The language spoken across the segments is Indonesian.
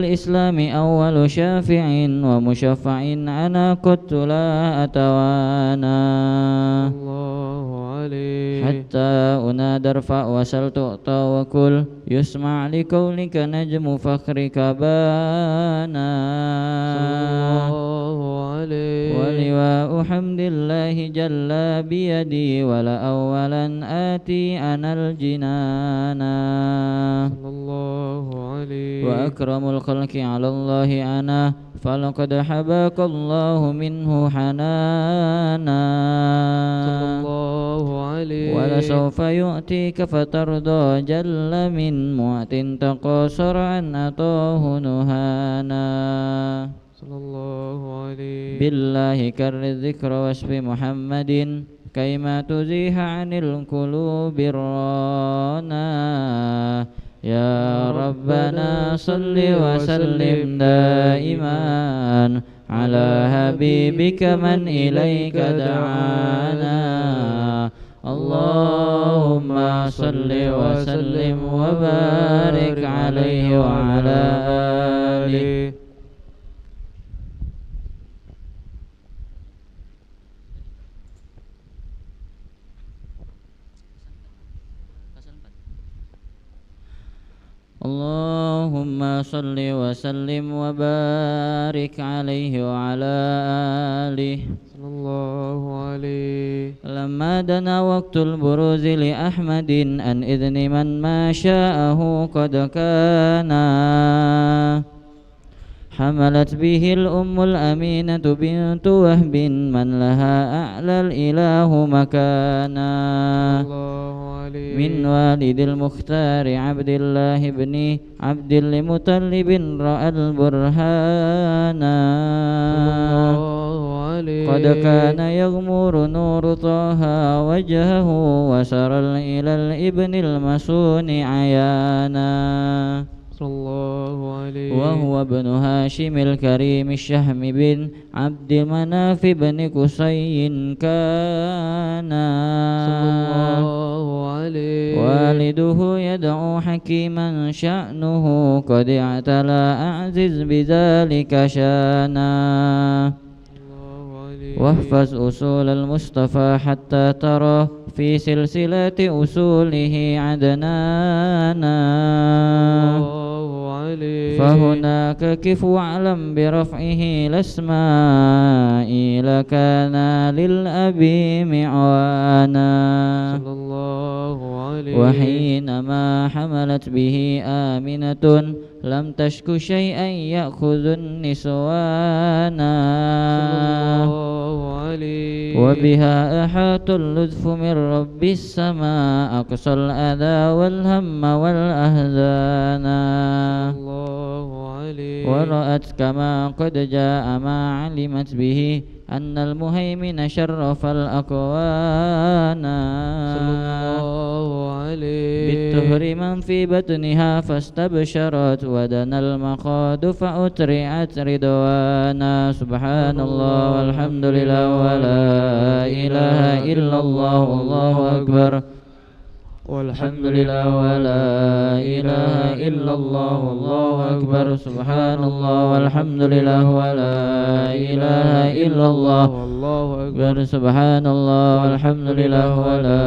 الإسلام أول شافع ومشفع أنا كنت لا أتوانى الله عليه حتى أنادى ارفع وسل تؤتى وكل يسمع لكونك نجم فخرك بانا الله عليه ولواء حمد الله جل بيدي ولا أولا آتي أنا الجنانا صلى الله عليه وأكرم الخلق على الله أنا فلقد حباك الله منه حنانا صلى الله عليه ولسوف يؤتيك فترضى جل من معت تقاصر عن أطاه نهانا صلى الله عليه بالله كر الذكر واسف محمد كيما تزيح عن القلوب الرانا يا ربنا صل وسلم دائما على حبيبك من إليك دعانا اللهم صل وسلم وبارك عليه وعلى آله. اللهم صل وسلم وبارك عليه وعلى آله صلى الله عليه لما دنا وقت البروز لأحمد أن إذن من ما شاءه قد كان حملت به الأم الأمينة بنت وهب من لها أعلى الإله مكانا من والد المختار عبد الله بن عبد المطلب رأى البرهانا قد كان يغمر نور طه وجهه وسر إلى الابن المسون عيانا وهو ابن هاشم الكريم الشهم بن عبد مناف بن قصي كان والده يدعو حكيما شأنه قد اعتلى أعزز بذلك شانا واحفظ أصول المصطفى حتى ترى في سلسلة أصوله عدنانا فهناك كف واعلم برفعه الأسماء لكان للأبي معوانا وحينما حملت به آمنة لم تشك شيئا يأخذ النسوانا وبها أحاط اللطف من رب السماء أقصى الأذى والهم والأحزانا ورأت كما قد جاء ما علمت به أن المهيمن شرف الأكوان بالطهر من في بطنها فاستبشرت ودنا المخاض فأترعت رضوانا سبحان الله والحمد لله ولا إله إلا الله والله أكبر والحمد لله ولا إله إلا الله والله أكبر سبحان الله والحمد لله ولا إله إلا الله والله أكبر سبحان الله والحمد لله ولا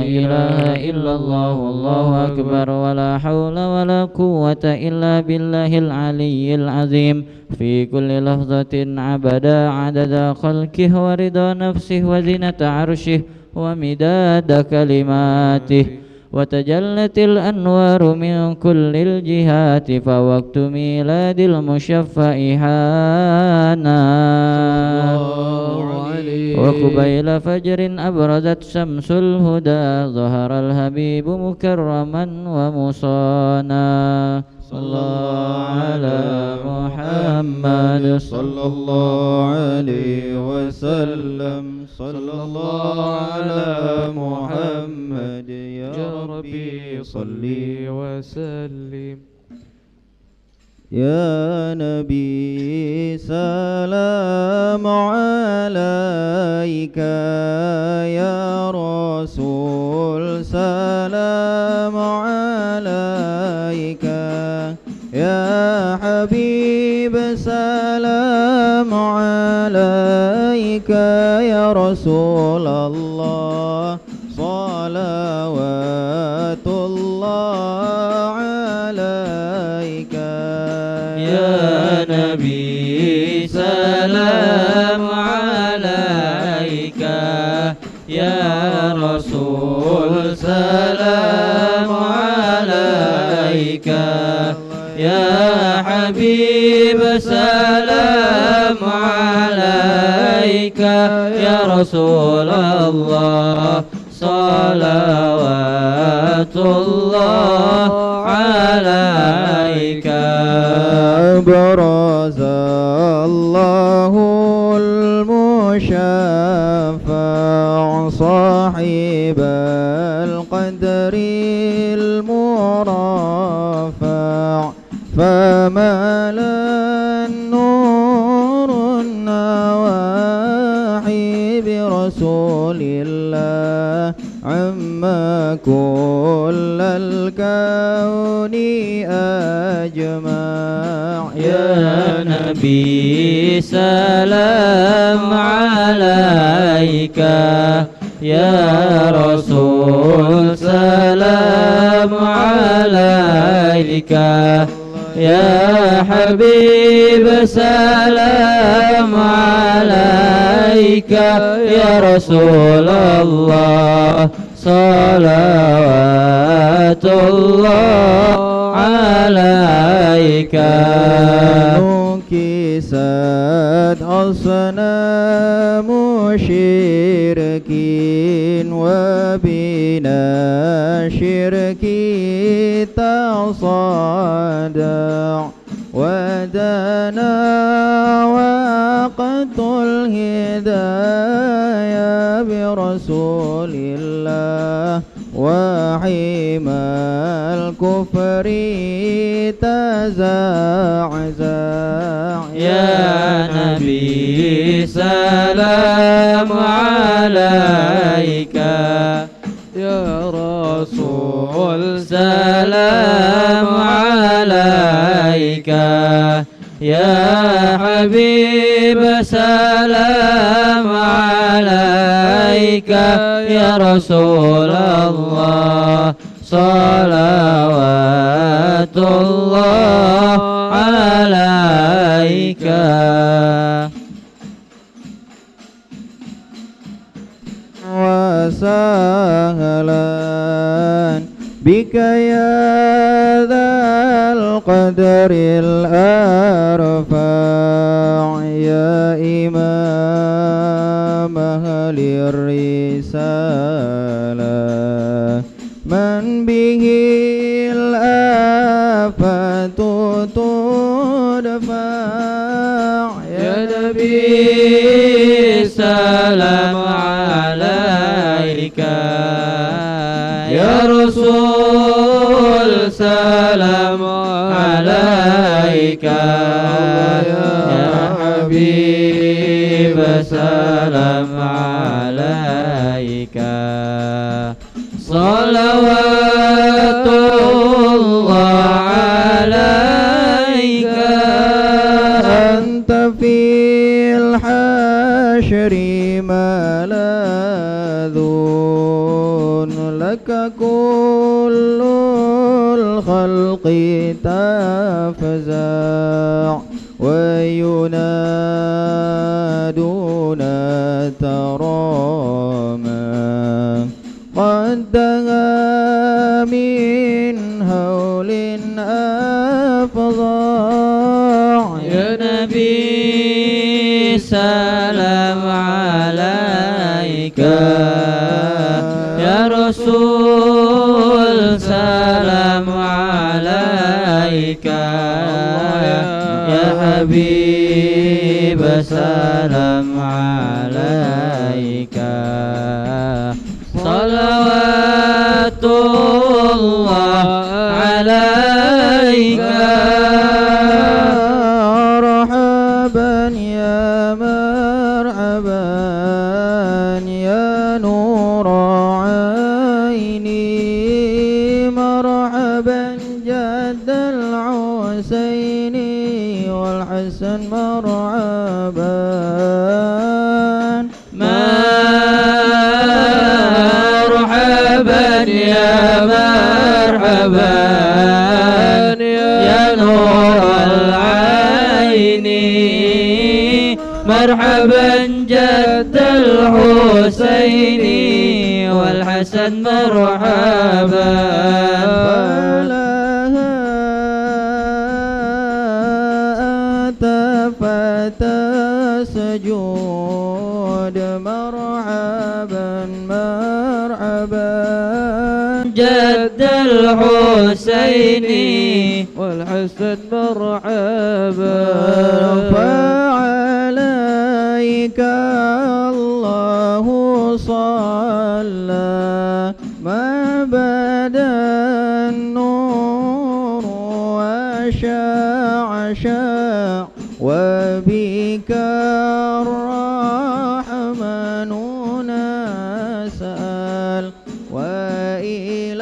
إله إلا الله والله أكبر ولا حول ولا قوة إلا بالله العلي العظيم في كل لحظة عبدا عدد خلقه ورضا نفسه وزنة عرشه ومداد كلماته وتجلت الأنوار من كل الجهات فوقت ميلاد المشفع حانا وقبيل فجر أبرزت شمس الهدى ظهر الحبيب مكرما ومصانا صلى الله على محمد صلى الله عليه وسلم صلى الله على محمد يا ربي صلي وسلم يا نبي سلام عليك يا رسول سلام عليك يا حبيب سلام عليك يا رسول الله صلوات الله عليك يا نبي سلام عليك يا رسول سلام عليك يا حبيب سلام عليك يا رسول الله صلوات الله عليك برز الله المشفع صاحب القدر المرفع فملا النور النواحي برسول الله عما كل الكون أجمع يا نبي سلام عليك يا رسول سلام عليك يا حبيب سلام عليك يا رسول الله صلوات الله عليك نكست أصنام شركين وبنا شركي تصادع ودنا وقت الهداية برسول الله وحيما الكفر تزعزع يا نبي سلام عليك يا رسول سلام عليك يا حبيب سلام عليك يا رسول الله صلوات الله عليك وسهلا بك يا ذا القدر الأرفع يا إمام أهل الرسالة من به الآفات تدفع يا نبي سلام عليك يا رسول سلام عليك يا حبيب سلام عليك صلوات الله عليك أنت في الحشر ملاذ لك كل الخلق تفزع وينادون تراما قد دها من هول أفظع يا نبي سلام عليك يا رسول سلام عليك يا حبيب سلام عليك صلوات الله عليك مرحبا يا مرحبا يا نور عيني مرحبا جد الحسين والحسن مرحبا مرحبا يا مرحبا يا نور العين مرحبا جد الحسين والحسن مرحبا فلها التفت سجود مرحبا مرحبا جد الحسين والحسن مرحبا فعليك الله صلى ما بدا النور وشع وبك الرحمن نسأل وإله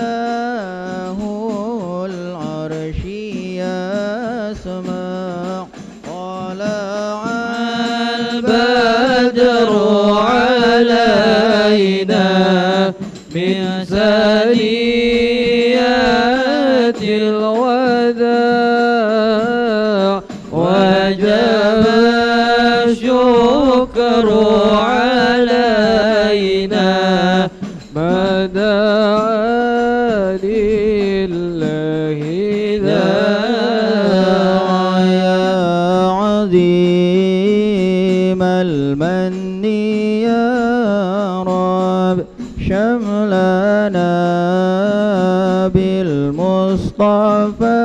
العرش يسمع طلع البدر علينا من ثنيات الوداع وجب الشكر علينا ما دعا لله ذا يا عظيم المن يا رب شملنا بالمصطفى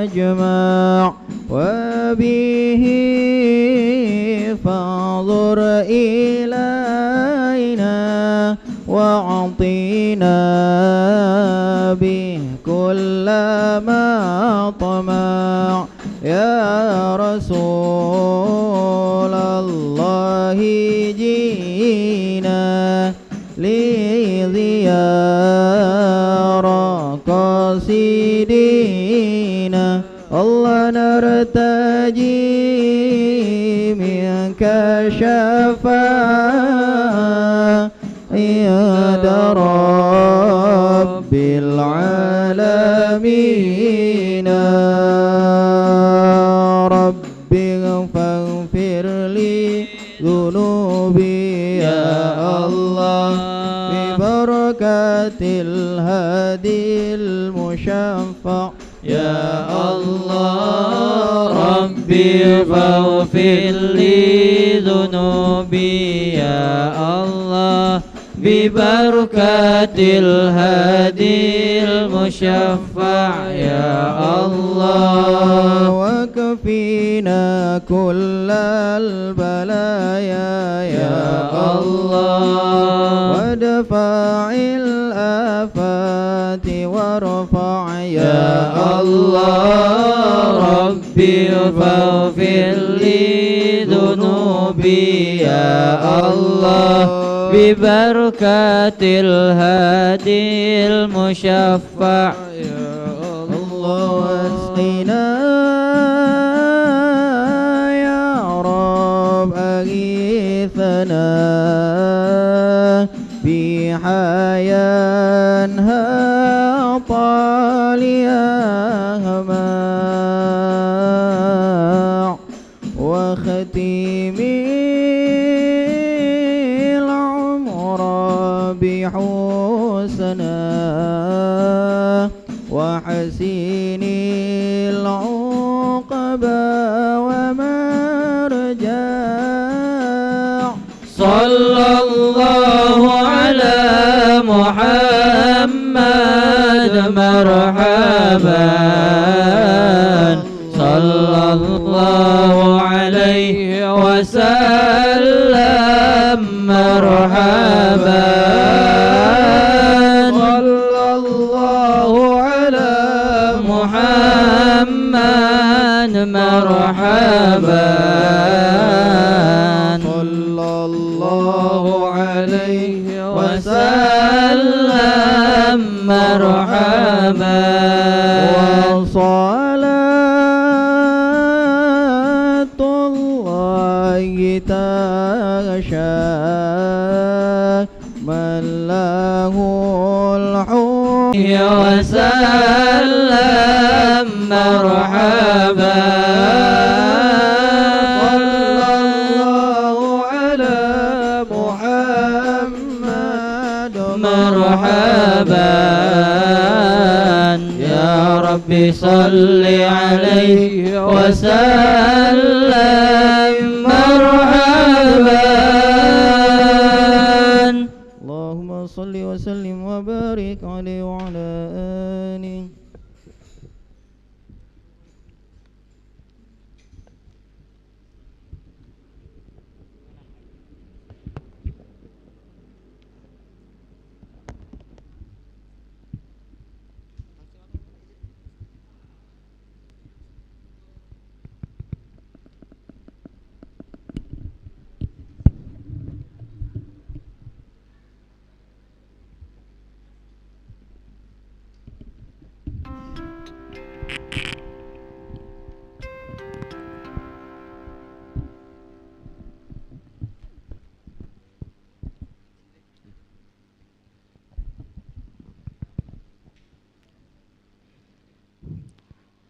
اجمع وبه فانظر إلينا واعطينا به كل ما طمع يا رسول الله جينا لزيارة قصيدنا الله نرتجي منك شفاعة عند رب العالمين رب اغفر لي ذنوبي يا الله ببركة الهادي المشفع يا الله ربي فاغفر لي ذنوبي يا الله ببركة الهادي المشفع يا الله وكفينا كل البلايا يا الله وادفع الآفات وارفع يا الله ربي فاغفر لي ذنوبي يا الله ببركة الهادي المشفع يا الله واسقنا يا رب أغيثنا بحيانها طاليها وختيم العمر بحسنا وحسين العقبى ومرجع صلى الله على محمد مرحبا صلى الله عليه وسلم مرحبا صلى الله على محمد مرحبا صلى الله عليه وسلم مرحبا وصلاة تشاء من له الحب وسلم مرحبا صلى الله على محمد مرحبا يا ربي صل عليه وسلم مرحبا. اللهم صل وسلم وبارك عليه وعلى آله.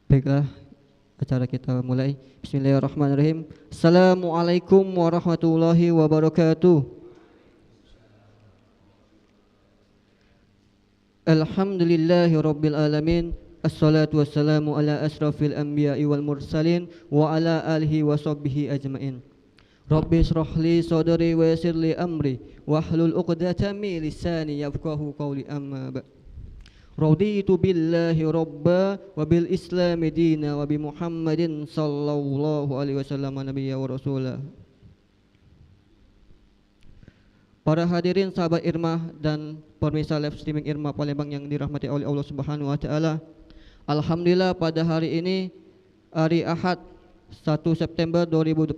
Baiklah, acara kita mulai. Bismillahirrahmanirrahim. Assalamualaikum warahmatullahi wabarakatuh. Alhamdulillahi rabbil alamin. Assalatu wassalamu ala asrafil anbiya'i wal mursalin wa ala alihi wa sahbihi ajmain. Rabbi israh li sadri wa yassir li amri wahlul 'uqdatam min lisani yafqahu qawli, amma ba'd. Raditu billahi rabba wa bil islami dina wa bi Muhammadin sallallahu alaihi wasallam nabiyya wa rasulah. Para hadirin sahabat Irma dan pemirsa live streaming Irma Palembang yang dirahmati oleh Allah Subhanahu wa taala. Alhamdulillah pada hari ini, hari Ahad 1 September 2024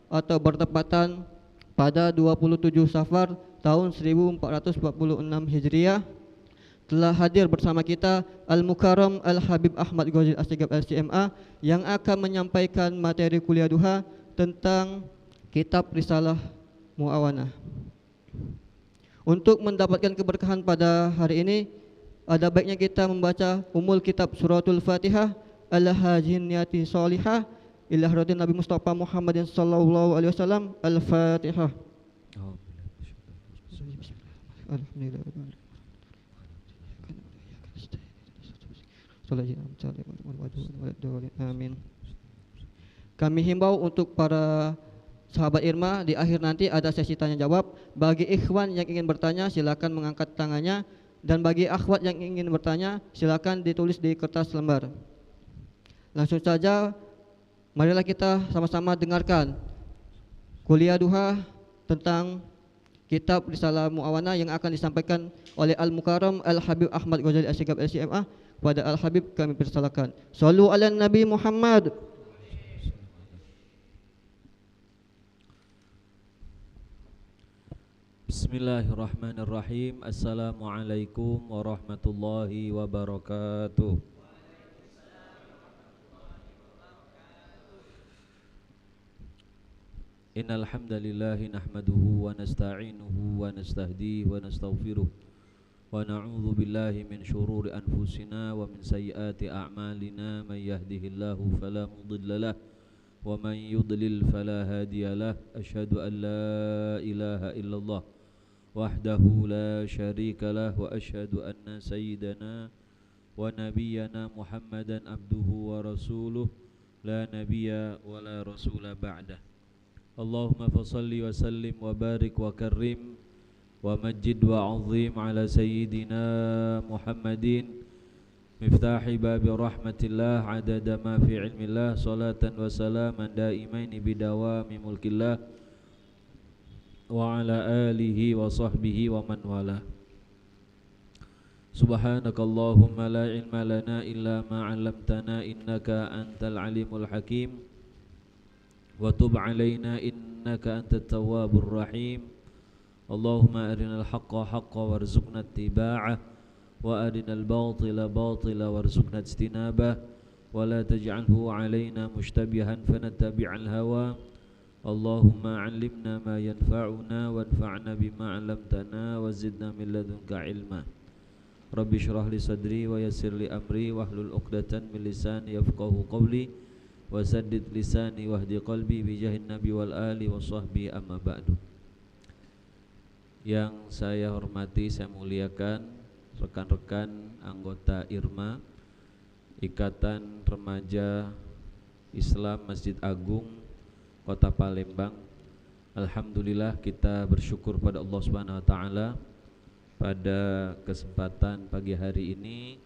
atau bertepatan pada 27 Safar tahun 1446 Hijriah, telah hadir bersama kita Al-Mukarram Al-Habib Ahmad Ghazali Assegaf LCMA yang akan menyampaikan materi kuliah duha tentang kitab Risalah Mu'awanah. Untuk mendapatkan keberkahan pada hari ini, ada baiknya kita membaca umul kitab suratul Fatihah Al-Hajin Niyati Salihah ila hadratin Nabi Mustafa Muhammadin sallallahu alaihi wasallam. Al-Fatihah. Alhamdulillah. Amin. Kami himbau untuk para sahabat Irma, di akhir nanti ada sesi tanya jawab. Bagi ikhwan yang ingin bertanya silakan mengangkat tangannya, dan bagi akhwat yang ingin bertanya silakan ditulis di kertas lembar. Langsung saja, marilah kita sama-sama dengarkan kuliah duha tentang kitab Risalah Mu'awanah yang akan disampaikan oleh Al-Mukarram Al-Habib Ahmad Ghazali Assegaf LCMA. Pada Al-Habib kami persilakan. Sallu ala Nabi Muhammad. Bismillahirrahmanirrahim. Assalamualaikum warahmatullahi wabarakatuh. Innal hamdalillahi nahmaduhu wa nasta'inuhu wa nastahdihi wa nastaghfiruh. Wa na'udzu billahi min syururi anfusina wa min sayyiati a'malina. May yahdihillahu fala mudilla lahu wa man yudlil fala hadiya lahu. Asyhadu an la ilaha illallah wahdahu la syarika lahu wa asyhadu anna sayyidana wa nabiyyana Muhammadan abduhu wa rasuluh la nabiyya wa la rasula ba'dah. Allahumma fasalli wa sallim wa barik wa karrim wa majid wa azim ala sayyidina Muhammadin miftahi babi rahmatillah adada ma fi ilmillah salatan wa salaman daimaini bidawami mulkillah wa ala alihi wa sahbihi wa man wala. Subhanakallahumma la ilma lana illa ma 'allamtana innaka antal alimul hakim wa tub alaina innaka antat tawwabur rahim. Allahumma arinal haqqa haqqa warzuqna ittiba'ah wa arinal batila batila warzuqna ijtinabah wa la taj'alhu alaina mushtabihan fanattabi'al hawa Allahumma 'allimna ma yanfa'una wanfa'na bima 'allamtana wa zidna min ladunka ilma. Rabbi shrah li sadri wa yassir li amri wahlul 'uqdatan min lisani yafqahu qawli wa saddid lisani wahdi qalbi bi jahin nabi wal ali wa sahbi amma ba'du. Yang saya hormati, saya muliakan rekan-rekan anggota IRMA, Ikatan Remaja Islam Masjid Agung Kota Palembang. Alhamdulillah kita bersyukur pada Allah Subhanahu wa taala pada kesempatan pagi hari ini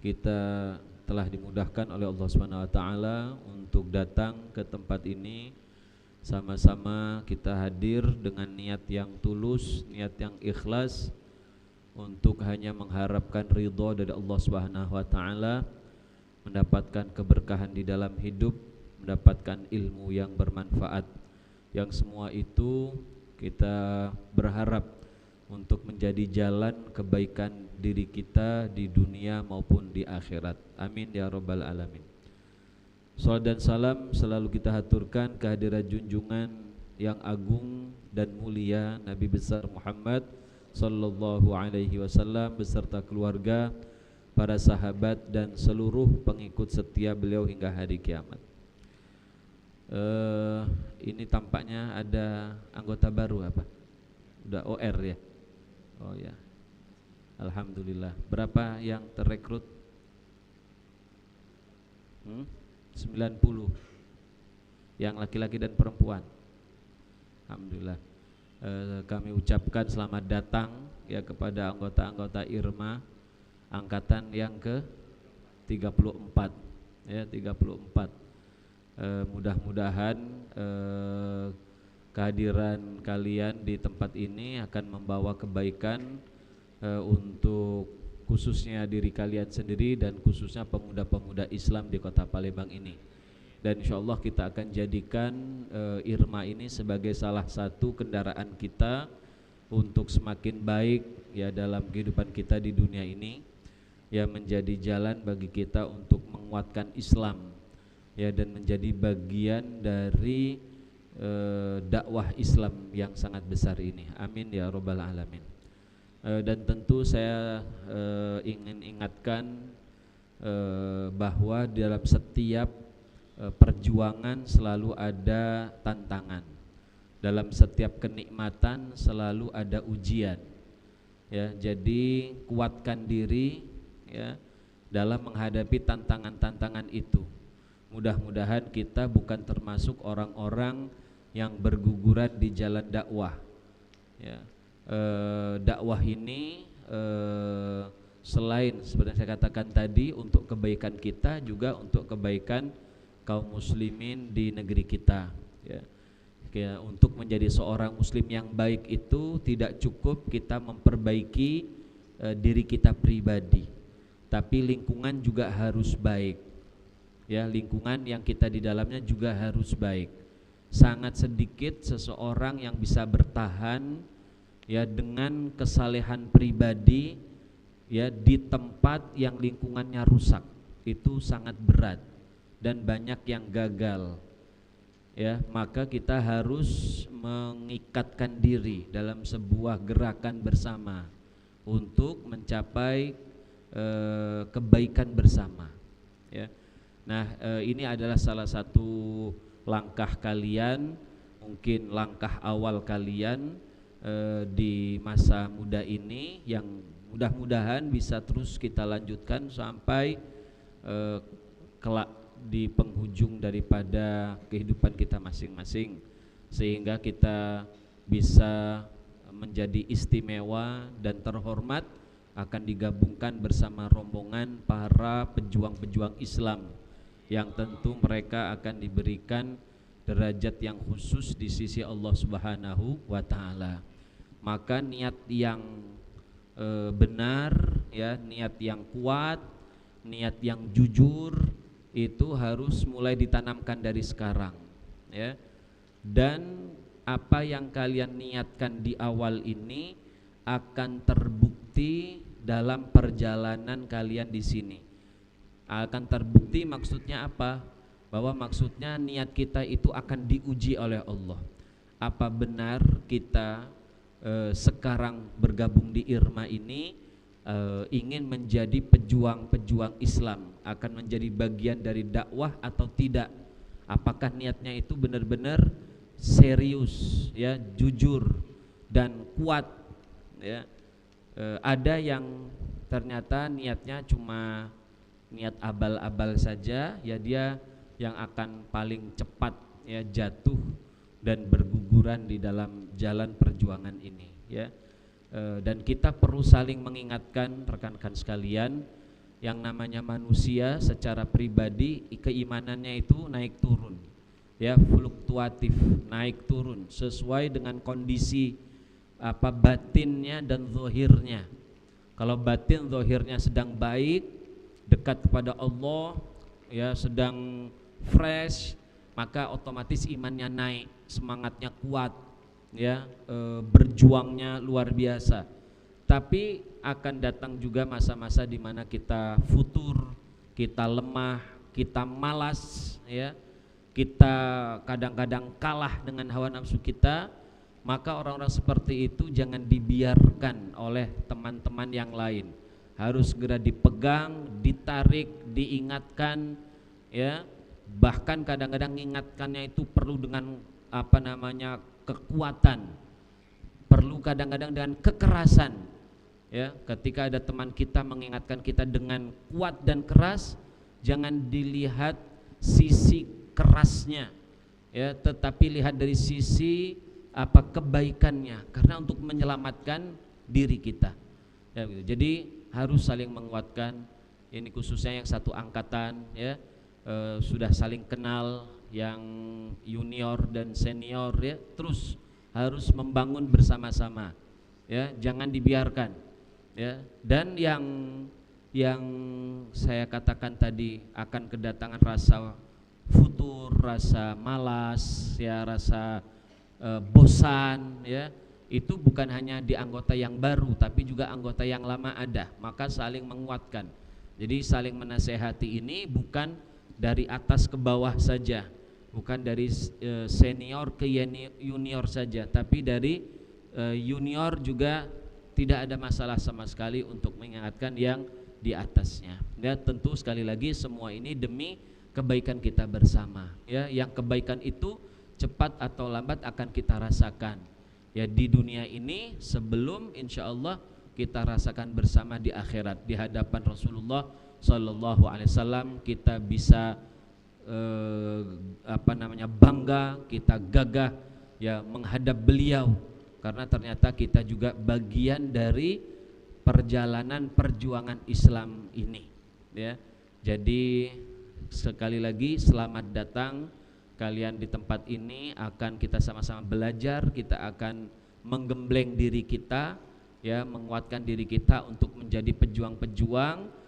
kita telah dimudahkan oleh Allah Subhanahu wa taala untuk datang ke tempat ini. Sama-sama kita hadir dengan niat yang tulus, niat yang ikhlas untuk hanya mengharapkan ridha dari Allah Subhanahu wa taala, mendapatkan keberkahan di dalam hidup, mendapatkan ilmu yang bermanfaat, yang semua itu kita berharap untuk menjadi jalan kebaikan diri kita di dunia maupun di akhirat. Amin ya rabbal alamin. Salat dan salam selalu kita haturkan kehadirat junjungan yang agung dan mulia Nabi besar Muhammad sallallahu alaihi wasallam beserta keluarga, para sahabat dan seluruh pengikut setia beliau hingga hari kiamat. Ini tampaknya ada anggota baru apa? Udah OR ya? Oh ya, alhamdulillah. Berapa yang terrekrut? 90. Yang laki-laki dan perempuan. Alhamdulillah. Kami ucapkan selamat datang ya kepada anggota-anggota IRMA angkatan yang ke-34 ya, 34. Mudah-mudahan kehadiran kalian di tempat ini akan membawa kebaikan untuk khususnya diri kalian sendiri dan khususnya pemuda-pemuda Islam di Kota Palembang ini. Dan insyaallah kita akan jadikan IRMA ini sebagai salah satu kendaraan kita untuk semakin baik ya dalam kehidupan kita di dunia ini, ya menjadi jalan bagi kita untuk menguatkan Islam ya dan menjadi bagian dari dakwah Islam yang sangat besar ini. Amin ya rabbal alamin. Dan tentu saya ingin ingatkan bahwa dalam setiap perjuangan selalu ada tantangan. Dalam setiap kenikmatan selalu ada ujian. Ya, jadi kuatkan diri ya dalam menghadapi tantangan-tantangan itu. Mudah-mudahan kita bukan termasuk orang-orang yang berguguran di jalan dakwah. Ya, dakwah ini selain seperti yang saya katakan tadi untuk kebaikan kita juga untuk kebaikan kaum muslimin di negeri kita. Ya, untuk menjadi seorang muslim yang baik itu tidak cukup kita memperbaiki diri kita pribadi, tapi lingkungan juga harus baik. Ya, lingkungan yang kita di dalamnya juga harus baik. Sangat sedikit seseorang yang bisa bertahan ya dengan kesalehan pribadi ya di tempat yang lingkungannya rusak. Itu sangat berat dan banyak yang gagal. Ya, maka kita harus mengikatkan diri dalam sebuah gerakan bersama untuk mencapai kebaikan bersama. Ya. Nah, ini adalah salah satu langkah kalian, mungkin langkah awal kalian di masa muda ini yang mudah-mudahan bisa terus kita lanjutkan sampai kelak di penghujung daripada kehidupan kita masing-masing, sehingga kita bisa menjadi istimewa dan terhormat akan digabungkan bersama rombongan para pejuang-pejuang Islam yang tentu mereka akan diberikan derajat yang khusus di sisi Allah Subhanahu wa taala. Maka niat yang benar ya, niat yang kuat, niat yang jujur itu harus mulai ditanamkan dari sekarang ya. Dan apa yang kalian niatkan di awal ini akan terbukti dalam perjalanan kalian di sini. Akan terbukti maksudnya apa? bahwa maksudnya niat kita itu akan diuji oleh Allah. Apa benar kita sekarang bergabung di IRMA ini ingin menjadi pejuang-pejuang Islam, akan menjadi bagian dari dakwah atau tidak? Apakah niatnya itu benar-benar serius, ya, jujur dan kuat, ya? Ada yang ternyata niatnya cuma niat abal-abal saja, ya, dia yang akan paling cepat, ya, jatuh dan berguguran di dalam jalan perjuangan ini, ya. Dan kita perlu saling mengingatkan rekan-rekan sekalian, yang namanya manusia secara pribadi keimanannya itu naik turun, ya, fluktuatif, naik turun sesuai dengan kondisi batinnya dan zahirnya. Kalau batin zahirnya sedang baik, dekat kepada Allah, ya, sedang fresh, maka otomatis imannya naik, semangatnya kuat, ya, berjuangnya luar biasa. Tapi akan datang juga masa-masa di mana kita futur, kita lemah, kita malas, ya, kita kadang-kadang kalah dengan hawa nafsu kita. Maka orang-orang seperti itu jangan dibiarkan oleh teman-teman yang lain, harus segera dipegang, ditarik, diingatkan, ya. Bahkan kadang-kadang mengingatkannya itu perlu dengan kekuatan, perlu kadang-kadang dengan kekerasan, ya. Ketika ada teman kita mengingatkan kita dengan kuat dan keras, jangan dilihat sisi kerasnya, ya, tetapi lihat dari sisi kebaikannya, karena untuk menyelamatkan diri kita, ya, gitu. Jadi harus saling menguatkan. Ini khususnya yang satu angkatan, ya, sudah saling kenal, yang junior dan senior, ya, terus harus membangun bersama-sama, ya, jangan dibiarkan, ya. Dan yang saya katakan tadi, akan kedatangan rasa futur, rasa malas, ya, rasa bosan, ya, itu bukan hanya di anggota yang baru tapi juga anggota yang lama ada. Maka saling menguatkan. Jadi saling menasehati ini bukan dari atas ke bawah saja, bukan dari senior ke junior saja, tapi dari junior juga tidak ada masalah sama sekali untuk mengingatkan yang di atasnya. Ya, tentu sekali lagi semua ini demi kebaikan kita bersama, ya. Yang kebaikan itu cepat atau lambat akan kita rasakan, ya, di dunia ini sebelum insya Allah kita rasakan bersama di akhirat, di hadapan Rasulullah Sallallahu Alaihi Wasallam. Kita bisa bangga, kita gagah, ya, menghadap beliau, karena ternyata kita juga bagian dari perjalanan perjuangan Islam ini, ya. Jadi sekali lagi selamat datang kalian di tempat ini. Akan kita sama-sama belajar, kita akan menggembleng diri kita, ya, menguatkan diri kita untuk menjadi pejuang-pejuang,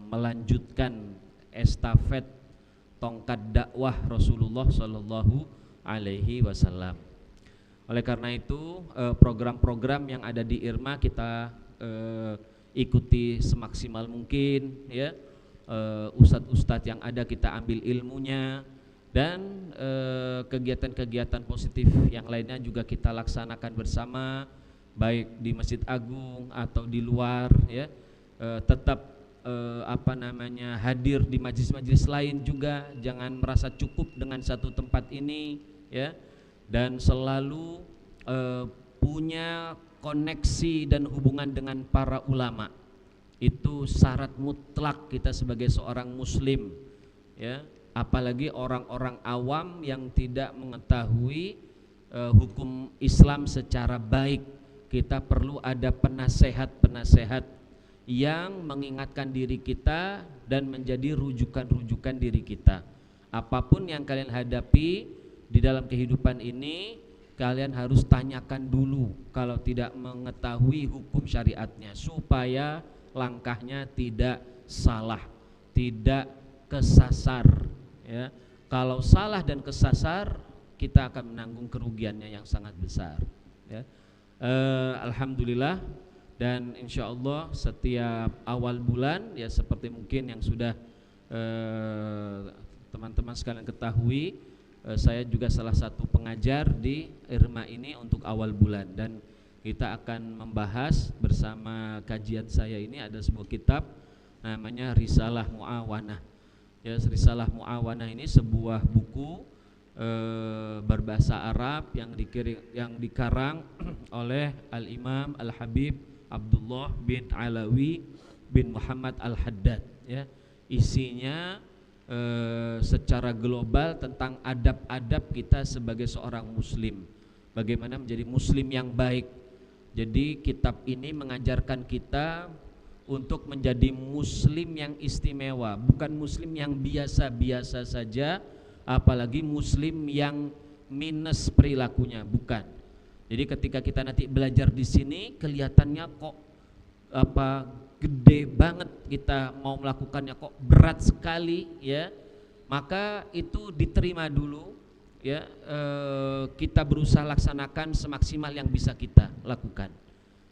melanjutkan estafet tongkat dakwah Rasulullah Sallallahu Alaihi Wasallam. Oleh karena itu program-program yang ada di IRMA kita ikuti semaksimal mungkin, ya. Ustadz-ustadz yang ada kita ambil ilmunya, dan kegiatan-kegiatan positif yang lainnya juga kita laksanakan bersama, baik di Masjid Agung atau di luar, ya. Tetap hadir di majelis-majelis lain juga, jangan merasa cukup dengan satu tempat ini, ya. Dan selalu punya koneksi dan hubungan dengan para ulama. Itu syarat mutlak kita sebagai seorang muslim, ya. Apalagi orang-orang awam yang tidak mengetahui hukum Islam secara baik. Kita perlu ada penasehat-penasehat yang mengingatkan diri kita dan menjadi rujukan-rujukan diri kita. Apapun yang kalian hadapi di dalam kehidupan ini, kalian harus tanyakan dulu kalau tidak mengetahui hukum syariatnya, supaya langkahnya tidak salah, tidak kesasar, ya. Kalau salah dan kesasar, kita akan menanggung kerugiannya yang sangat besar, ya. Alhamdulillah, dan insya Allah setiap awal bulan, ya, seperti mungkin yang sudah teman-teman sekalian ketahui, saya juga salah satu pengajar di IRMA ini untuk awal bulan, dan kita akan membahas bersama kajian saya ini ada sebuah kitab namanya Risalah Mu'awanah. Ya, Risalah Mu'awanah ini sebuah buku berbahasa Arab yang dikarang oleh Al-Imam Al-Habib Abdullah bin Alawi bin Muhammad Al-Haddad. Ya, isinya secara global tentang adab-adab kita sebagai seorang muslim, bagaimana menjadi muslim yang baik. Jadi kitab ini mengajarkan kita untuk menjadi muslim yang istimewa, bukan muslim yang biasa-biasa saja, apalagi muslim yang minus perilakunya, bukan. Jadi ketika kita nanti belajar di sini kelihatannya kok gede banget, kita mau melakukannya kok berat sekali, ya, maka itu diterima dulu, ya. Kita berusaha laksanakan semaksimal yang bisa kita lakukan,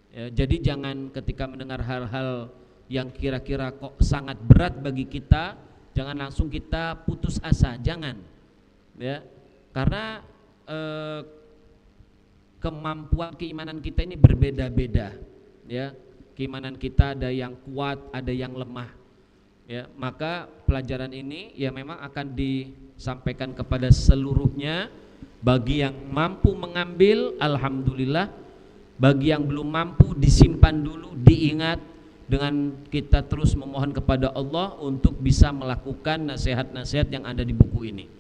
ya. Jadi jangan ketika mendengar hal-hal yang kira-kira kok sangat berat bagi kita, jangan langsung kita putus asa, jangan, ya, karena kemampuan keimanan kita ini berbeda-beda, ya. Keimanan kita ada yang kuat, ada yang lemah, ya. Maka pelajaran ini ya memang akan disampaikan kepada seluruhnya. Bagi yang mampu mengambil, alhamdulillah. Bagi yang belum mampu, disimpan dulu, diingat, dengan kita terus memohon kepada Allah untuk bisa melakukan nasihat-nasihat yang ada di buku ini.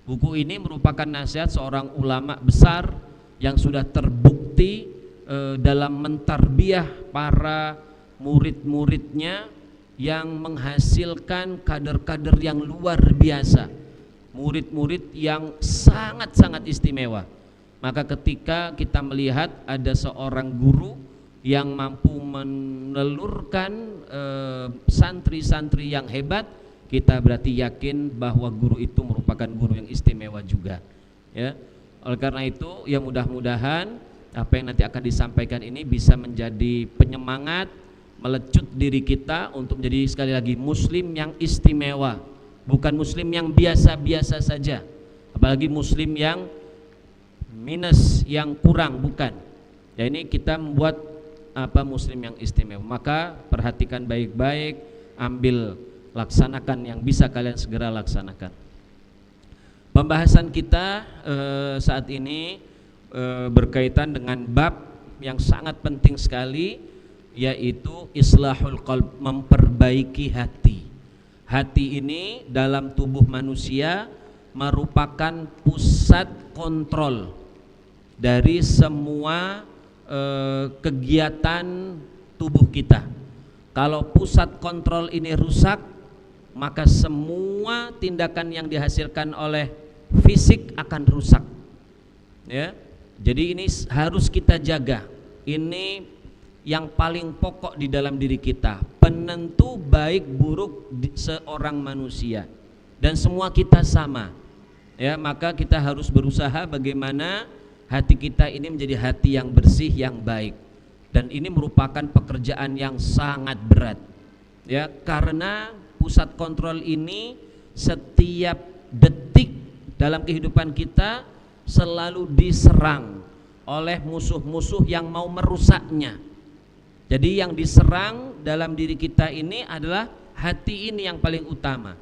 Buku ini merupakan nasihat seorang ulama besar yang sudah terbukti dalam mentarbiyah para murid-muridnya, yang menghasilkan kader-kader yang luar biasa, murid-murid yang sangat-sangat istimewa. Maka ketika kita melihat ada seorang guru yang mampu menelurkan santri-santri yang hebat, kita berarti yakin bahwa guru itu merupakan guru yang istimewa juga, ya. Oleh karena itu ya mudah-mudahan apa yang nanti akan disampaikan ini bisa menjadi penyemangat, melecut diri kita untuk menjadi sekali lagi muslim yang istimewa, bukan muslim yang biasa-biasa saja, apalagi muslim yang minus, yang kurang, bukan. Ya, ini kita membuat muslim yang istimewa. Maka perhatikan baik-baik, ambil, laksanakan yang bisa kalian segera laksanakan. Pembahasan kita saat ini berkaitan dengan bab yang sangat penting sekali, yaitu islahul qalb, memperbaiki hati. Hati ini dalam tubuh manusia merupakan pusat kontrol dari semua kegiatan tubuh kita. Kalau pusat kontrol ini rusak, maka semua tindakan yang dihasilkan oleh fisik akan rusak, ya. Jadi ini harus kita jaga. Ini yang paling pokok di dalam diri kita, penentu baik buruk seorang manusia, dan semua kita sama, ya. Maka kita harus berusaha bagaimana hati kita ini menjadi hati yang bersih, yang baik. Dan ini merupakan pekerjaan yang sangat berat, ya, karena pusat kontrol ini setiap detik dalam kehidupan kita selalu diserang oleh musuh-musuh yang mau merusaknya. Jadi yang diserang dalam diri kita ini adalah hati ini yang paling utama,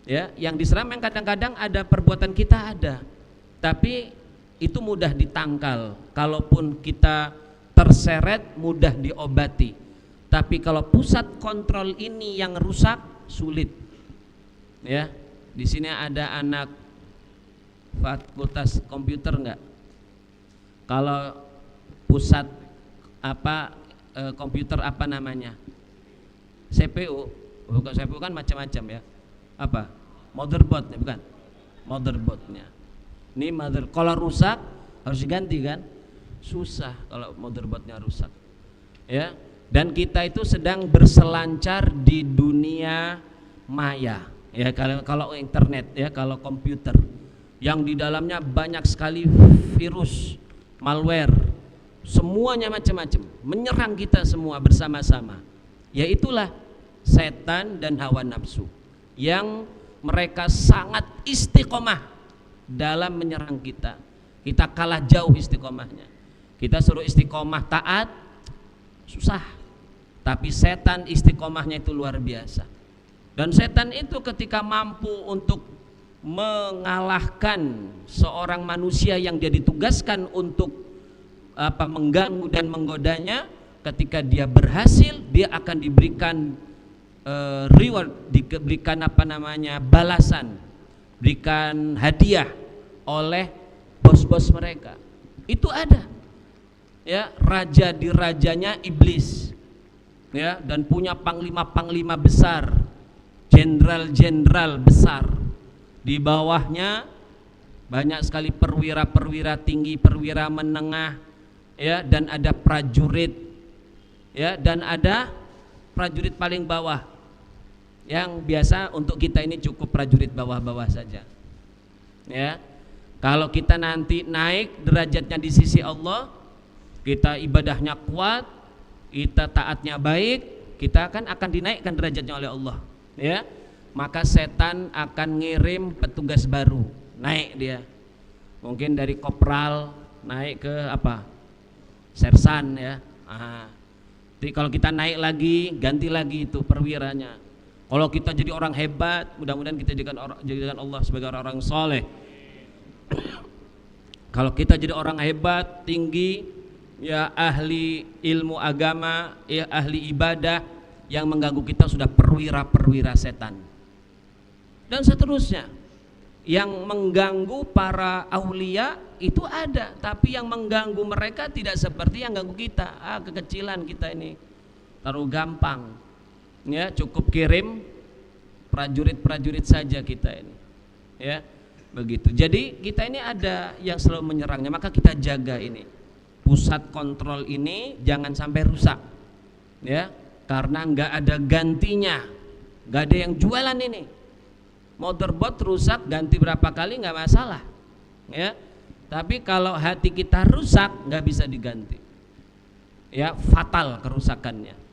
ya. Yang diserang yang kadang-kadang ada perbuatan kita ada, tapi itu mudah ditangkal. Kalaupun kita terseret mudah diobati. Tapi kalau pusat kontrol ini yang rusak, sulit, ya. Di sini ada anak fakultas komputer enggak? Kalau pusat komputer apa namanya? CPU. Bukan CPU, kan macam-macam, ya. Apa? Motherboardnya, bukan? Motherboardnya. Ini kalau rusak harus diganti, kan? Susah kalau motherboardnya rusak, ya. Dan kita itu sedang berselancar di dunia maya, ya. Kalau internet, ya, kalau komputer yang di dalamnya banyak sekali virus, malware, semuanya macam-macam menyerang kita semua bersama-sama. Ya, itulah setan dan hawa nafsu yang mereka sangat istiqomah dalam menyerang kita. Kita kalah jauh istiqomahnya. Kita suruh istiqomah taat, susah. Tapi setan istiqomahnya itu luar biasa. Dan setan itu ketika mampu untuk mengalahkan seorang manusia yang dia ditugaskan untuk mengganggu dan menggodanya, ketika dia berhasil, dia akan diberikan reward, diberikan balasan, berikan hadiah oleh bos-bos mereka. Itu ada, ya, raja di rajanya iblis, ya, dan punya panglima-panglima besar, jenderal-jenderal besar. Di bawahnya banyak sekali perwira-perwira tinggi, perwira menengah, ya, dan ada prajurit, ya, dan ada prajurit paling bawah. Yang biasa untuk kita ini cukup prajurit bawah-bawah saja. Ya. Kalau kita nanti naik derajatnya di sisi Allah, kita ibadahnya kuat, kita taatnya baik, kita akan dinaikkan derajatnya oleh Allah, ya. Maka setan akan ngirim petugas baru, naik dia. Mungkin dari kopral naik ke sersan, ya. Jadi kalau kita naik lagi, ganti lagi itu perwiranya. Kalau kita jadi orang hebat, mudah-mudahan kita jadikan Allah sebagai orang-orang soleh. Kalau kita jadi orang hebat, tinggi, ya, ahli ilmu agama, ya, ahli ibadah, yang mengganggu kita sudah perwira-perwira setan. Dan seterusnya. Yang mengganggu para aulia itu ada, tapi yang mengganggu mereka tidak seperti yang ganggu kita. Kekecilan kita ini terlalu gampang, ya, cukup kirim prajurit-prajurit saja kita ini, ya, begitu. Jadi kita ini ada yang selalu menyerangnya, maka kita jaga ini pusat kontrol ini jangan sampai rusak, ya, karena nggak ada gantinya, nggak ada yang jualan ini. Motherboard rusak ganti berapa kali nggak masalah, ya. Tapi kalau hati kita rusak nggak bisa diganti, ya, fatal kerusakannya.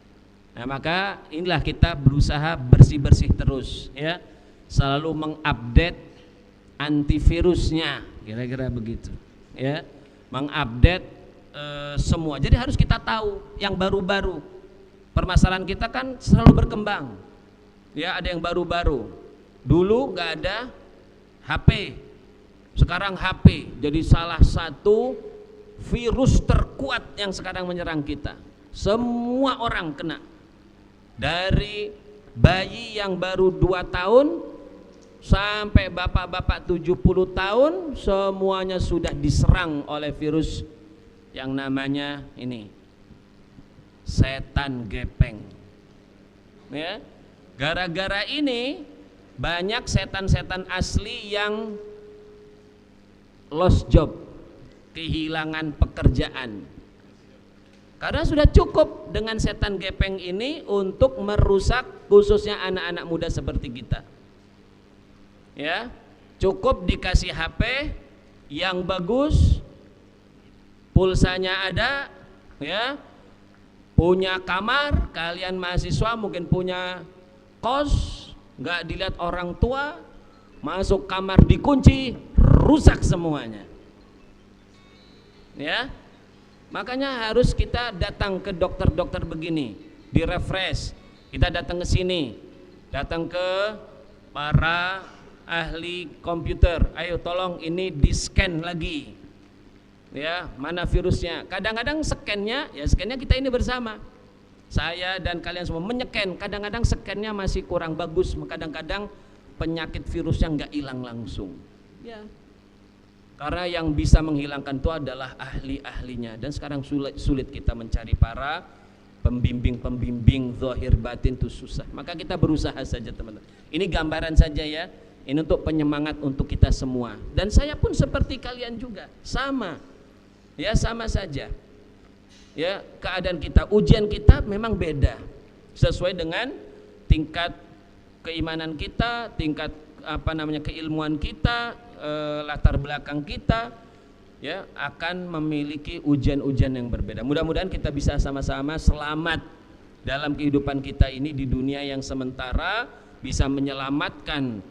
Nah, maka inilah kita berusaha bersih-bersih terus, ya, selalu mengupdate antivirusnya, kira-kira begitu, ya, mengupdate semua. Jadi harus kita tahu yang baru-baru. Permasalahan kita kan selalu berkembang, ya, ada yang baru-baru. Dulu nggak ada HP, sekarang HP jadi salah satu virus terkuat yang sekarang menyerang kita. Semua orang kena, dari bayi yang baru 2 tahun sampai bapak-bapak 70 tahun, semuanya sudah diserang oleh virus yang namanya ini setan gepeng, ya. Gara-gara ini banyak setan-setan asli yang lost job, kehilangan pekerjaan, karena sudah cukup dengan setan gepeng ini untuk merusak khususnya anak-anak muda seperti kita, ya. Cukup dikasih HP yang bagus, pulsanya ada, ya, punya kamar, kalian mahasiswa mungkin punya kos, nggak dilihat orang tua, masuk kamar dikunci, rusak semuanya, ya. Makanya harus kita datang ke dokter-dokter begini, direfresh. Kita datang ke sini, datang ke para ahli komputer, ayo tolong ini di scan lagi, ya, mana virusnya. Kadang-kadang scannya, ya scannya kita ini bersama, saya dan kalian semua menyekan. Kadang-kadang scannya masih kurang bagus, kadang-kadang penyakit virusnya nggak hilang langsung, ya, karena yang bisa menghilangkan itu adalah ahli-ahlinya. Dan sekarang sulit kita mencari para pembimbing zahir batin, itu susah. Maka kita berusaha saja, teman-teman. Ini gambaran saja, ya, ini untuk penyemangat untuk kita semua. Dan saya pun seperti kalian juga, sama, ya, sama saja, ya, keadaan kita, ujian kita memang beda sesuai dengan tingkat keimanan kita, tingkat keilmuan kita, latar belakang kita, ya, akan memiliki ujian-ujian yang berbeda. Mudah-mudahan kita bisa sama-sama selamat dalam kehidupan kita ini di dunia yang sementara, bisa menyelamatkan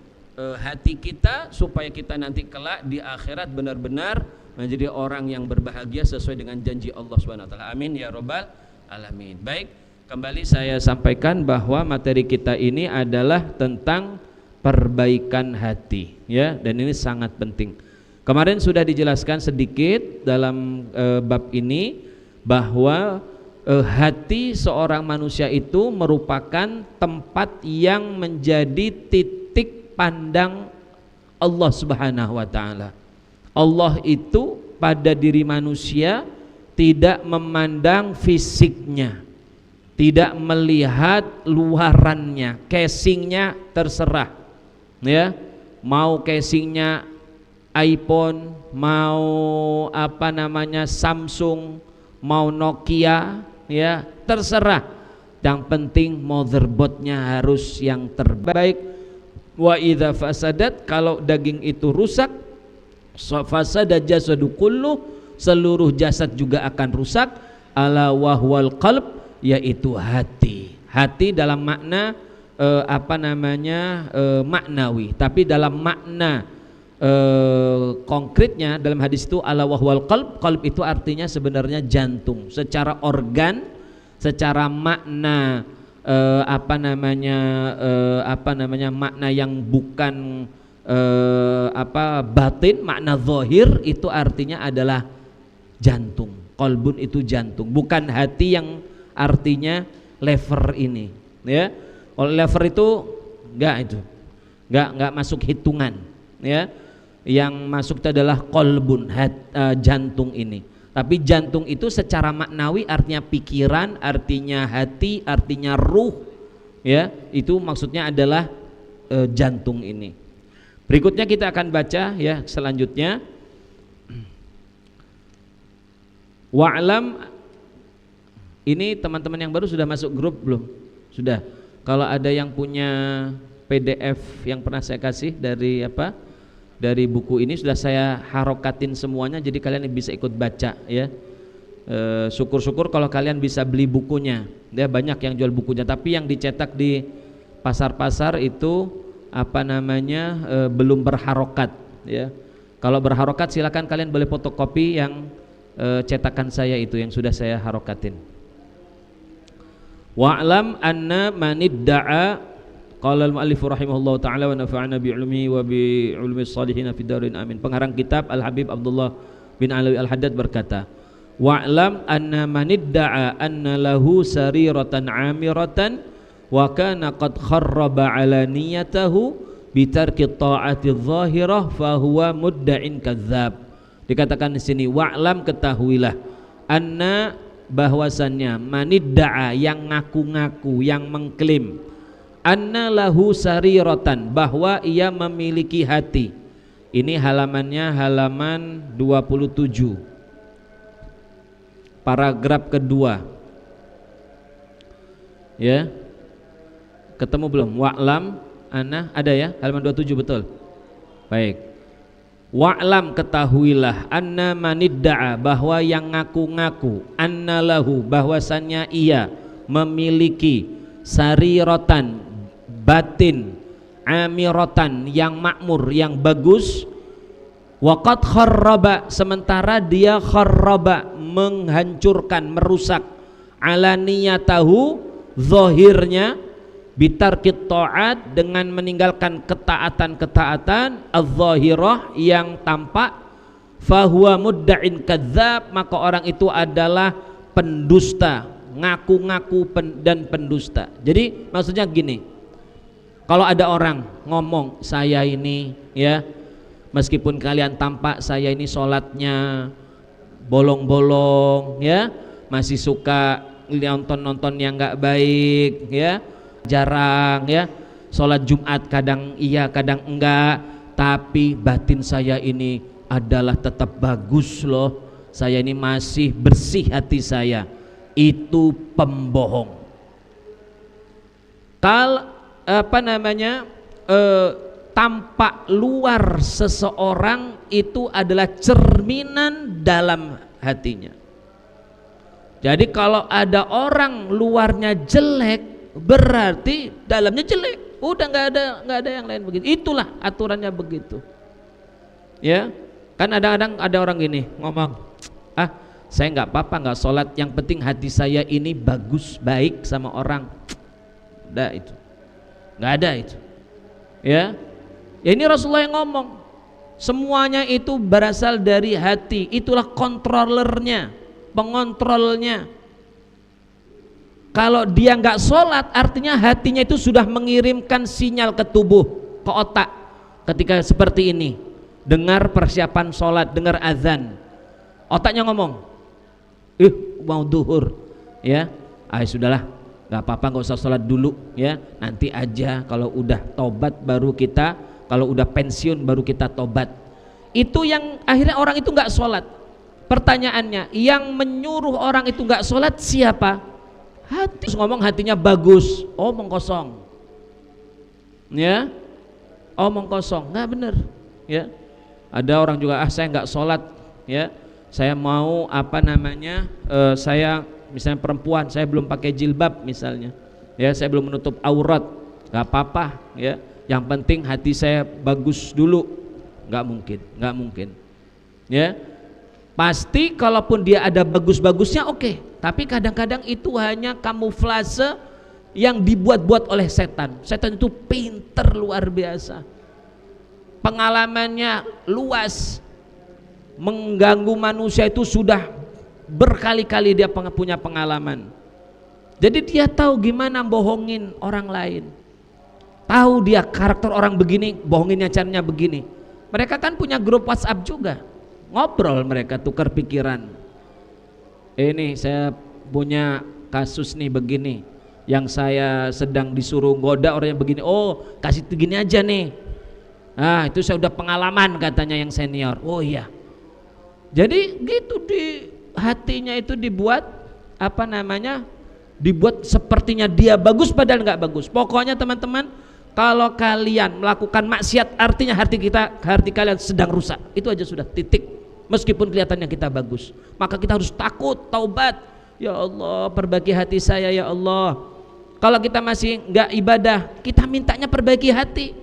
hati kita supaya kita nanti kelak di akhirat benar-benar menjadi orang yang berbahagia sesuai dengan janji Allah Subhanahu wa taala. Amin ya rabbal alamin. Baik, kembali saya sampaikan bahwa materi kita ini adalah tentang perbaikan hati, ya, dan ini sangat penting. Kemarin sudah dijelaskan sedikit dalam bab ini bahwa hati seorang manusia itu merupakan tempat yang menjadi titik pandang Allah Subhanahu wa taala. Allah itu pada diri manusia tidak memandang fisiknya, tidak melihat luarannya, casingnya terserah, ya, mau casingnya iPhone, mau Samsung, mau Nokia, ya, terserah. Yang penting motherboardnya harus yang terbaik. Wa idza fasadat, kalau daging itu rusak, fasada jasadu kullu, seluruh jasad juga akan rusak. Ala wahwal qalb, yaitu hati. Hati dalam makna maknawi, tapi dalam makna konkretnya dalam hadis itu ala wahwal qalb. Qalb itu artinya sebenarnya jantung. Secara organ, secara makna makna yang bukan batin, makna zahir itu artinya adalah jantung. Qalbun itu jantung, bukan hati yang artinya lever ini, ya. Lever itu enggak masuk hitungan, ya. Yang masuk itu adalah qalbun, jantung ini. Tapi jantung itu secara maknawi artinya pikiran, artinya hati, artinya ruh, ya. Itu maksudnya adalah jantung ini. Berikutnya kita akan baca, ya, selanjutnya. Wa'lam, ini teman-teman yang baru sudah masuk grup belum? Sudah. Kalau ada yang punya PDF yang pernah saya kasih dari buku ini, sudah saya harokatin semuanya, jadi kalian bisa ikut baca, ya. Syukur-syukur kalau kalian bisa beli bukunya, ya, banyak yang jual bukunya, tapi yang dicetak di pasar-pasar itu belum berharokat, ya. Kalau berharokat silakan kalian boleh fotokopi yang cetakan saya itu yang sudah saya harokatin. Wa'lam anna manidda'a, qala al-mu'allif rahimahullah ta'ala wa nafa'ana bi'ilmihi wa bi'ilmi salihin fid darin amin. Pengarang kitab Al-Habib Abdullah bin Alawi Al-Haddad berkata, wa'lam anna manidda'a anna lahu sariratan 'amiratan wa kana qad kharraba 'ala niyatahu bi tarki ta'ati adh-dhahirah fa huwa mudda'in kadzdzab. Dikatakan di sini, wa'lam, ketahuilah, anna, bahwasannya, manidda'a, yang ngaku-ngaku, yang mengklaim, anna lahu sariratan, bahwa ia memiliki hati. Ini halamannya halaman 27, paragraf kedua, ya. Ketemu belum? Wa'lam anna, ada ya, halaman 27, betul. Baik. Wa'lam, ketahuilah, anna manidda'a, bahwa yang ngaku-ngaku, anna lahu, bahwasannya ia memiliki sariratan, batin, amiratan, yang makmur, yang bagus, waqad kharraba, sementara dia kharraba, menghancurkan, merusak, ala niyatahu, zahirnya, bitarkit ta'at, dengan meninggalkan ketaatan-ketaatan, az-zahirah, yang tampak, fahuwa mudda'in kadzdzab, maka orang itu adalah pendusta, ngaku-ngaku dan pendusta. Jadi maksudnya gini, kalau ada orang ngomong, saya ini, ya, meskipun kalian tampak saya ini sholatnya bolong-bolong, ya, masih suka nonton-nonton yang nggak baik, ya, jarang, ya, sholat Jumat kadang iya kadang enggak, tapi batin saya ini adalah tetap bagus loh, saya ini masih bersih hati saya. Itu pembohong. Tampak luar seseorang itu adalah cerminan dalam hatinya. Jadi kalau ada orang luarnya jelek, berarti dalamnya jelek. Udah nggak ada yang lain begitu. Itulah aturannya begitu. Ya, kan ada orang gini ngomong, saya nggak apa-apa nggak sholat, yang penting hati saya ini bagus baik sama orang. Udah itu, nggak ada itu. Ya ini Rasulullah yang ngomong. Semuanya itu berasal dari hati. Itulah kontrolernya, pengontrolnya. Kalau dia nggak sholat, artinya hatinya itu sudah mengirimkan sinyal ke tubuh, ke otak. Ketika seperti ini, dengar persiapan sholat, dengar azan, otaknya ngomong, mau duhur, ya, sudahlah, nggak apa-apa, nggak usah sholat dulu, ya, nanti aja kalau udah tobat baru kita, kalau udah pensiun baru kita tobat. Itu yang akhirnya orang itu nggak sholat. Pertanyaannya, yang menyuruh orang itu nggak sholat siapa? Hati. Terus ngomong hatinya bagus, omong kosong, ya, omong kosong, nggak bener, ya. Ada orang juga, saya nggak sholat, ya, saya mau saya misalnya perempuan, saya belum pakai jilbab misalnya, ya, saya belum menutup aurat, nggak apa-apa, ya, yang penting hati saya bagus dulu. Nggak mungkin, ya. Pasti kalaupun dia ada bagus-bagusnya oke, tapi kadang-kadang itu hanya kamuflase yang dibuat-buat oleh setan. Setan itu pinter luar biasa, pengalamannya luas, mengganggu manusia itu sudah berkali-kali dia punya pengalaman. Jadi dia tahu gimana bohongin orang lain, tahu dia karakter orang begini, bohonginnya caranya begini. Mereka kan punya grup WhatsApp juga, ngobrol mereka, tukar pikiran. Ini saya punya kasus nih begini, yang saya sedang disuruh goda orangnya begini, kasih begini aja nih. Itu saya udah pengalaman katanya yang senior. Oh iya. Jadi gitu, di hatinya itu dibuat dibuat sepertinya dia bagus padahal nggak bagus. Pokoknya teman-teman, kalau kalian melakukan maksiat, artinya hati kalian sedang rusak. Itu aja sudah, titik. Meskipun kelihatannya kita bagus, maka kita harus takut, taubat. Ya Allah, perbaiki hati saya ya Allah. Kalau kita masih nggak ibadah, kita mintanya perbaiki hati.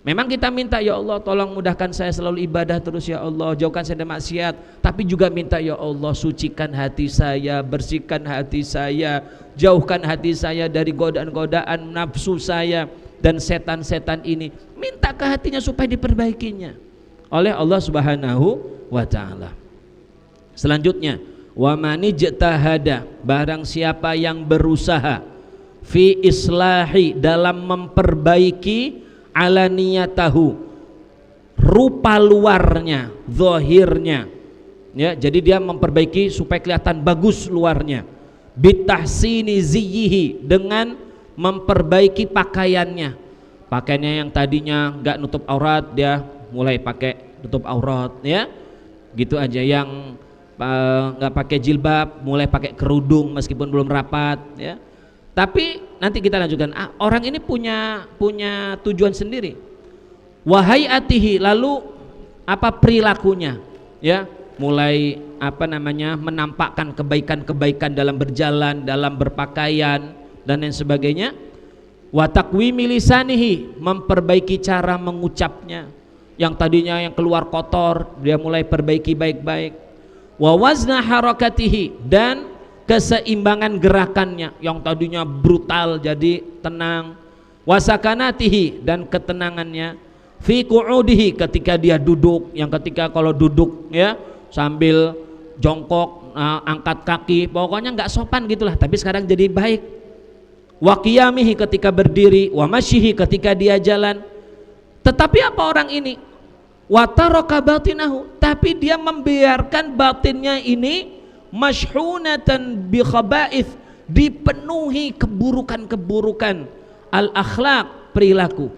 Memang kita minta, ya Allah tolong mudahkan saya selalu ibadah terus ya Allah, jauhkan saya dari maksiat. Tapi juga minta, ya Allah sucikan hati saya, bersihkan hati saya, jauhkan hati saya dari godaan-godaan nafsu saya dan setan-setan ini. Minta ke hatinya supaya diperbaikinya oleh Allah Subhanahu wa ta'ala. Selanjutnya, wa manijtahada, barang siapa yang berusaha fi islahi, dalam memperbaiki alaniyatahu, rupa luarnya, zahirnya, ya, jadi dia memperbaiki supaya kelihatan bagus luarnya, bitahsini ziyhi, dengan memperbaiki pakaiannya. Pakaiannya yang tadinya nggak nutup aurat, dia mulai pakai nutup aurat, ya, gitu aja. Yang nggak pakai jilbab mulai pakai kerudung meskipun belum rapat, ya. Tapi nanti kita lanjutkan. Orang ini punya tujuan sendiri. Wahai atihi, lalu apa perilakunya, ya, mulai menampakkan kebaikan-kebaikan dalam berjalan, dalam berpakaian dan lain sebagainya. Wa taqwimi lisanihi, memperbaiki cara mengucapnya. Yang tadinya yang keluar kotor, dia mulai perbaiki baik-baik. Wa wazna harakatihi, dan keseimbangan gerakannya, yang tadinya brutal jadi tenang. Wa sakanatihi, dan ketenangannya. Fi qu'udihi, ketika dia duduk, yang ketika kalau duduk, ya, sambil jongkok, angkat kaki, pokoknya nggak sopan gitulah, tapi sekarang jadi baik. Wa qiyamihi, ketika berdiri. Wa masyihi, ketika dia jalan. Tetapi apa orang ini? Wa taraka batinahu, tapi dia membiarkan batinnya ini masyhunatan bi khaba'ith, dipenuhi keburukan-keburukan, al akhlaq, perilaku,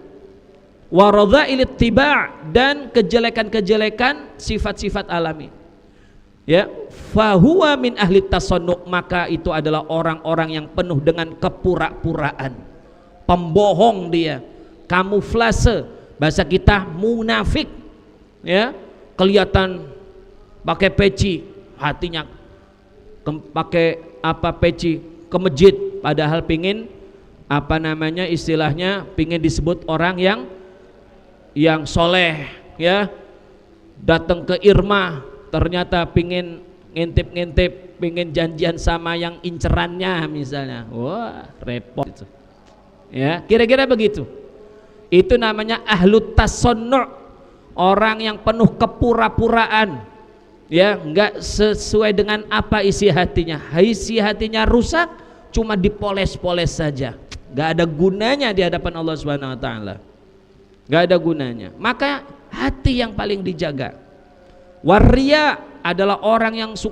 wa radha'il ittiba', dan kejelekan-kejelekan sifat-sifat alami, ya. Fahuwa min ahli tasannu', maka itu adalah orang-orang yang penuh dengan kepura-puraan, pembohong dia, kamuflase, bahasa kita munafik, ya, kelihatan pakai peci, hatinya pakai peci ke masjid, padahal pingin apa namanya istilahnya, pingin disebut orang yang soleh, ya, datang ke Irma ternyata pingin ngintip-ngintip, pingin janjian sama yang incerannya misalnya, wah repot itu. Ya, kira-kira begitu. Itu namanya ahlu tasonnu', orang yang penuh kepura-puraan, ya, enggak sesuai dengan apa isi hatinya. Isi hatinya rusak, cuma dipoles-poles saja, enggak ada gunanya di hadapan Allah Subhanahu wa taala. Enggak ada gunanya. Maka hati yang paling dijaga. Waria adalah orang yang suka